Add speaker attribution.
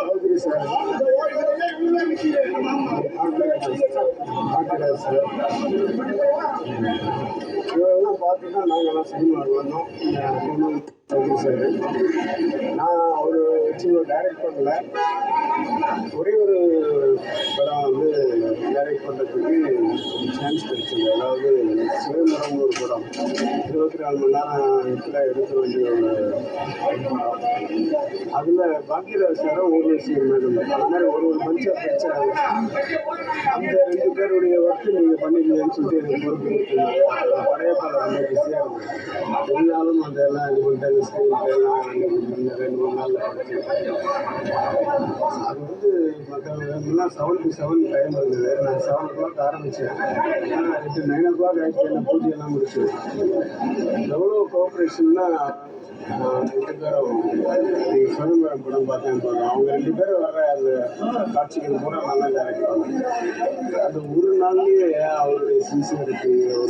Speaker 1: Chowdhury sir, Bhagyaraj sir, இவரெல்லாம் பார்த்தீங்கன்னா நாங்கள்லாம் சினிமா வந்தோம். சௌத்ரி சார், நான் ஒரு வச்சு டைரக்ட் பண்ணல, ஒரே ஒரு படம் வந்து டைரக்ட் பண்ணுறதுக்கு சான்ஸ் கிடைச்சது. அதாவது சுயம்பரம்னு ஒரு படம், 24 மணி நேரம் இதில் எடுக்க வேண்டிய ஒரு படம். அதில் பாக்கியராஜ் சாரும் ஊர்வசி மேடம் அந்த மாதிரி ஒரு மனுஷன் பிடிச்சாங்க. அந்த 2 பேருடைய ஒர்க்கு நீங்கள் பண்ணிக்கலன்னு சொல்லிட்டு எனக்கு பொறுப்பு கொடுத்துருந்தாங்க. படையப்பாளர் ரொம்ப பிஸியாக இருந்தது. இருந்தாலும் அதெல்லாம் இது பண்ணிட்டு ஸ்கிரீன் எல்லாம் 2-3 நாளில் படிச்சு அது வந்து மற்றவங்கலாம் 7 to 7 டைம் இருந்தது. நான் 7 o'clock ஆரம்பித்தேன். 9 o'clock ஆகிடுச்சு. என்ன பூஜையெல்லாம் முடிச்சு எவ்வளோ கோஆப்ரேஷன்னா 2 பேரும் சுயம்பரம் படம் பார்த்தேன் போதும். அவங்க 2 பேரும் வர்ற அந்த காட்சிகள் கூட நல்லா டைரக்ட் பண்ணேன். அந்த ஒரு நாள்லேயே அவருடைய சின்சியரிட்டி